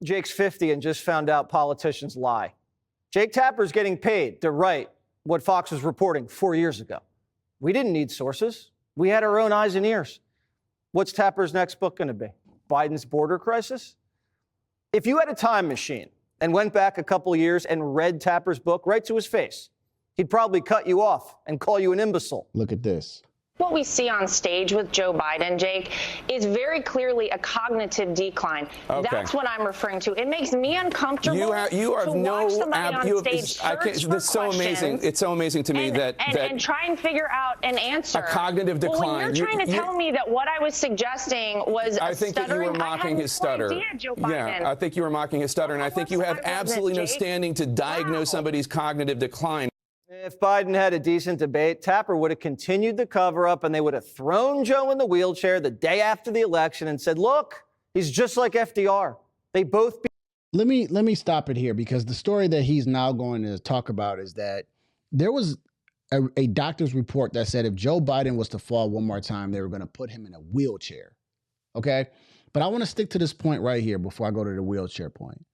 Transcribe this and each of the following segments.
Jake's 50 and just found out politicians lie. Jake Tapper's getting paid to write what Fox was reporting 4 years ago. We didn't need sources. We had our own eyes and ears. What's Tapper's next book going to be? Biden's border crisis? If you had a time machine and went back a couple years and read Tapper's book right to his face, he'd probably cut you off and call you an imbecile. Look at this. What we see on stage with Joe Biden, Jake, is very clearly a cognitive decline. Okay. That's what I'm referring to. It makes me uncomfortable. You are to no. watch somebody on stage It's so amazing. It's so amazing to me and try and figure out an answer. A cognitive decline. Well, when you're trying to tell me that what I was suggesting was I think that you were mocking his stutter. Yeah, I think you were mocking his stutter, and I think you have absolutely no standing to diagnose somebody's cognitive decline. If Biden had a decent debate, Tapper would have continued the cover-up and they would have thrown Joe in the wheelchair the day after the election and said, look, he's just like FDR. They both... Let me stop it here, because the story that he's now going to talk about is that there was a doctor's report that said if Joe Biden was to fall one more time, they were going to put him in a wheelchair. Okay? But I want to stick to this point right here before I go to the wheelchair point.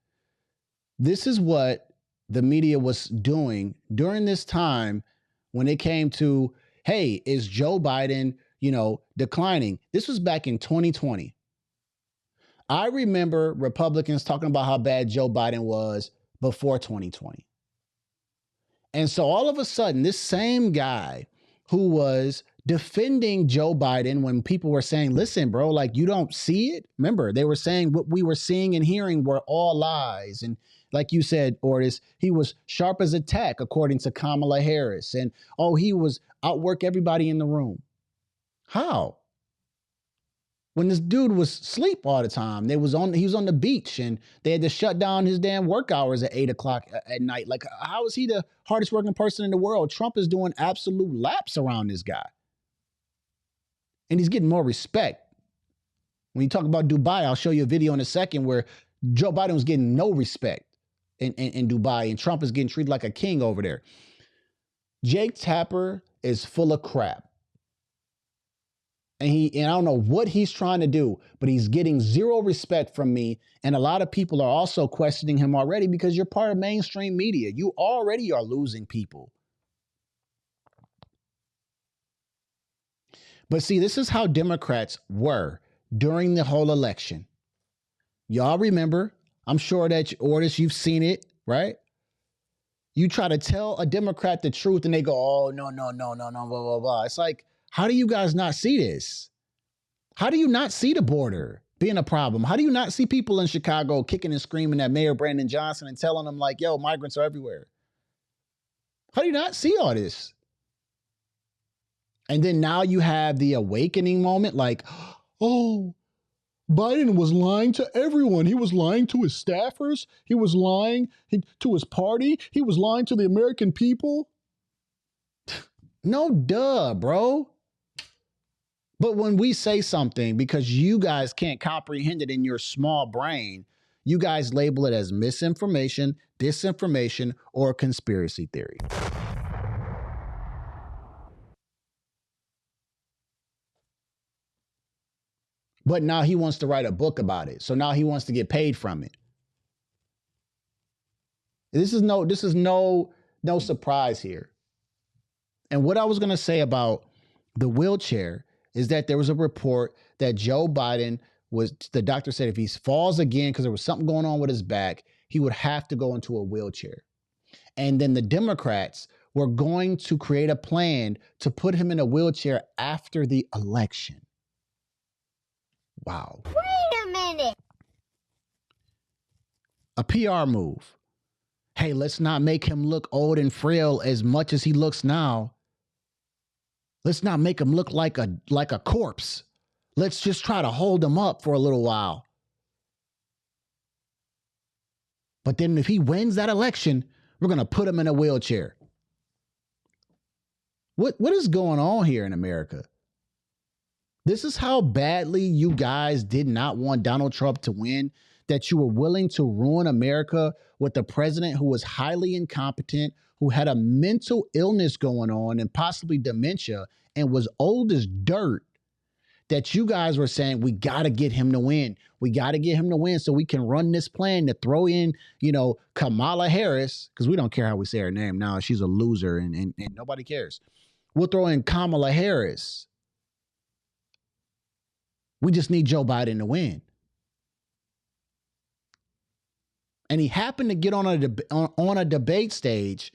This is what the media was doing during this time when it came to, hey, is Joe Biden, declining? This was back in 2020. I remember Republicans talking about how bad Joe Biden was before 2020. And so all of a sudden, this same guy who was defending Joe Biden when people were saying, listen, bro, like, you don't see it. Remember, they were saying what we were seeing and hearing were all lies. And like you said, Ortis, he was sharp as a tack, according to Kamala Harris. And, he was outwork everybody in the room. How? When this dude was asleep all the time, he was on the beach and they had to shut down his damn work hours at 8 o'clock at night. Like, how is he the hardest working person in the world? Trump is doing absolute laps around this guy. And he's getting more respect. When you talk about Dubai, I'll show you a video in a second where Joe Biden was getting no respect in Dubai, and Trump is getting treated like a king over there. Jake Tapper is full of crap. And I don't know what he's trying to do, but he's getting zero respect from me. And a lot of people are also questioning him already because you're part of mainstream media. You already are losing people. But see, this is how Democrats were during the whole election. Y'all remember, I'm sure that, Ortis, you've seen it, right? You try to tell a Democrat the truth and they go, oh, no, blah, blah, blah. It's like, how do you guys not see this? How do you not see the border being a problem? How do you not see people in Chicago kicking and screaming at Mayor Brandon Johnson and telling them like, yo, migrants are everywhere? How do you not see all this? And then now you have the awakening moment like, oh, Biden was lying to everyone. He was lying to his staffers. He was lying to his party. He was lying to the American people. No, duh, bro. But when we say something, because you guys can't comprehend it in your small brain, you guys label it as misinformation, disinformation, or conspiracy theory. But now he wants to write a book about it. So now he wants to get paid from it. This is no surprise here. And what I was going to say about the wheelchair is that there was a report that Joe Biden the doctor said if he falls again because there was something going on with his back, he would have to go into a wheelchair. And then the Democrats were going to create a plan to put him in a wheelchair after the election. Wow. Wait a minute. A PR move. Hey, let's not make him look old and frail as much as he looks now. Let's not make him look like a corpse. Let's just try to hold him up for a little while. But then if he wins that election, we're going to put him in a wheelchair. What is going on here in America? This is how badly you guys did not want Donald Trump to win, that you were willing to ruin America with a president who was highly incompetent, who had a mental illness going on and possibly dementia and was old as dirt, that you guys were saying, we got to get him to win. We got to get him to win so we can run this plan to throw in, Kamala Harris, because we don't care how we say her name now. She's a loser and nobody cares. We'll throw in Kamala Harris. We just need Joe Biden to win. And he happened to get on a debate stage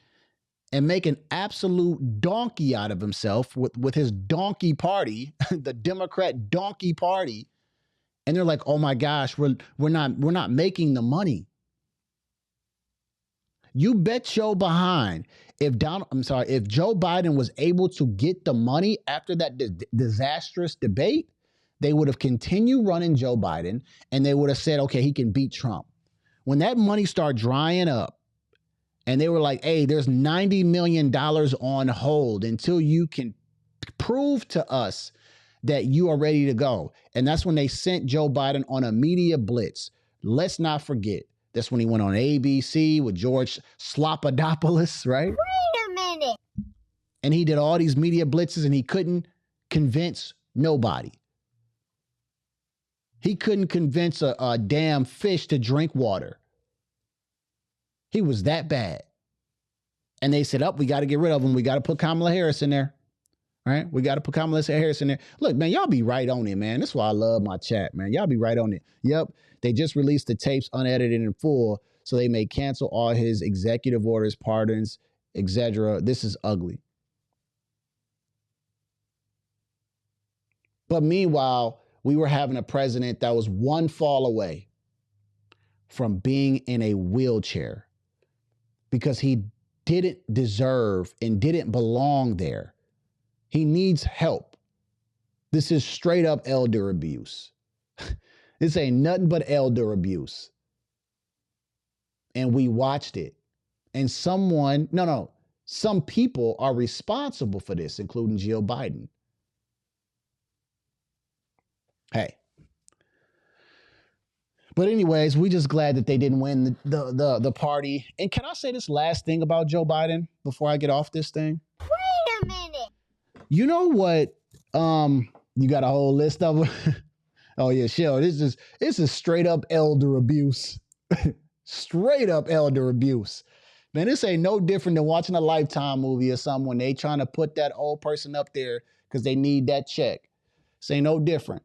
and make an absolute donkey out of himself with his donkey party, the Democrat donkey party. And they're like, oh my gosh, we're not making the money. You bet your behind if Joe Biden was able to get the money after that disastrous debate, they would have continued running Joe Biden and they would have said, okay, he can beat Trump. When that money started drying up and they were like, hey, there's $90 million on hold until you can prove to us that you are ready to go. And that's when they sent Joe Biden on a media blitz. Let's not forget. That's when he went on ABC with George Slopadopoulos, right? Wait a minute. And he did all these media blitzes and he couldn't convince nobody. He couldn't convince a damn fish to drink water. He was that bad. And they said, we got to get rid of him. We got to put Kamala Harris in there. All right? We got to put Kamala Harris in there. Look, man, y'all be right on it, man. That's why I love my chat, man. Y'all be right on it. Yep. They just released the tapes unedited in full, so they may cancel all his executive orders, pardons, etc. This is ugly. But meanwhile, we were having a president that was one fall away from being in a wheelchair because he didn't deserve and didn't belong there. He needs help. This is straight up elder abuse. This ain't nothing but elder abuse. And we watched it. And some people are responsible for this, including Jill Biden. Hey. But anyways, we just glad that they didn't win the party. And can I say this last thing about Joe Biden before I get off this thing? Wait a minute. You know what? You got a whole list of them. Oh yeah, sure. This is straight up elder abuse. Straight up elder abuse. Man, this ain't no different than watching a Lifetime movie or something when they trying to put that old person up there because they need that check. This ain't no different.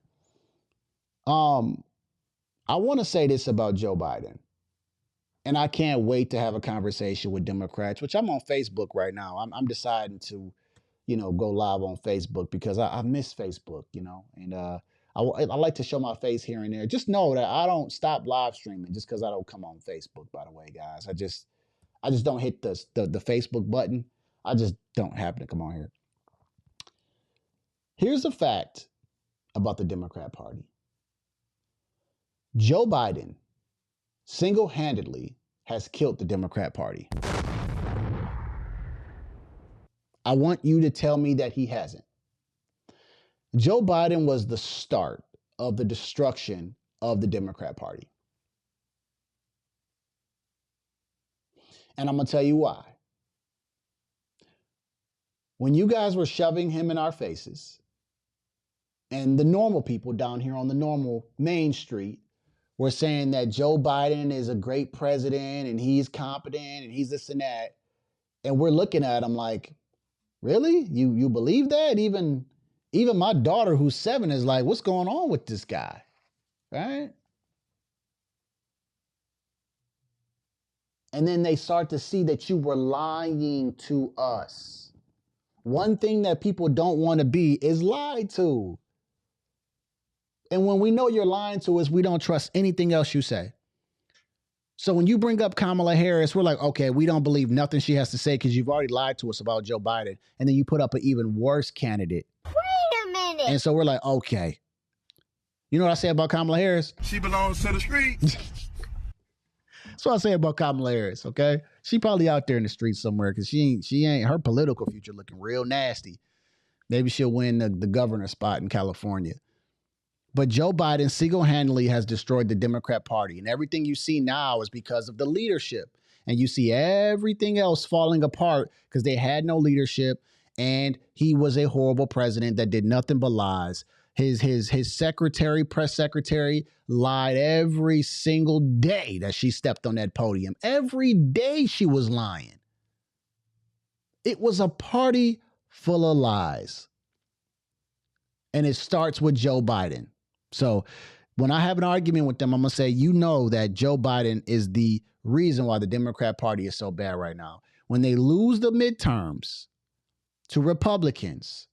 I want to say this about Joe Biden, and I can't wait to have a conversation with Democrats, which I'm on Facebook right now. I'm deciding to, go live on Facebook because I miss Facebook, and I like to show my face here and there. Just know that I don't stop live streaming just because I don't come on Facebook, by the way, guys. I just don't hit the Facebook button. I just don't happen to come on here. Here's a fact about the Democrat Party. Joe Biden single-handedly has killed the Democrat Party. I want you to tell me that he hasn't. Joe Biden was the start of the destruction of the Democrat Party. And I'm going to tell you why. When you guys were shoving him in our faces, and the normal people down here on the normal Main Street were saying that Joe Biden is a great president and he's competent and he's this and that, and we're looking at him like, really? You believe that? Even my daughter, who's 7, is like, what's going on with this guy? Right? And then they start to see that you were lying to us. One thing that people don't want to be is lied to. And when we know you're lying to us, we don't trust anything else you say. So when you bring up Kamala Harris, we're like, okay, we don't believe nothing she has to say because you've already lied to us about Joe Biden. And then you put up an even worse candidate. Wait a minute. And so we're like, okay. You know what I say about Kamala Harris? She belongs to the streets. That's what I say about Kamala Harris, okay? She probably out there in the streets somewhere because she ain't her political future looking real nasty. Maybe she'll win the governor spot in California. But Joe Biden single-handedly has destroyed the Democrat Party. And everything you see now is because of the leadership. And you see everything else falling apart because they had no leadership. And he was a horrible president that did nothing but lies. His secretary, press secretary, lied every single day that she stepped on that podium. Every day she was lying. It was a party full of lies. And it starts with Joe Biden. So when I have an argument with them, I'm going to say, you know that Joe Biden is the reason why the Democrat Party is so bad right now. When they lose the midterms to Republicans,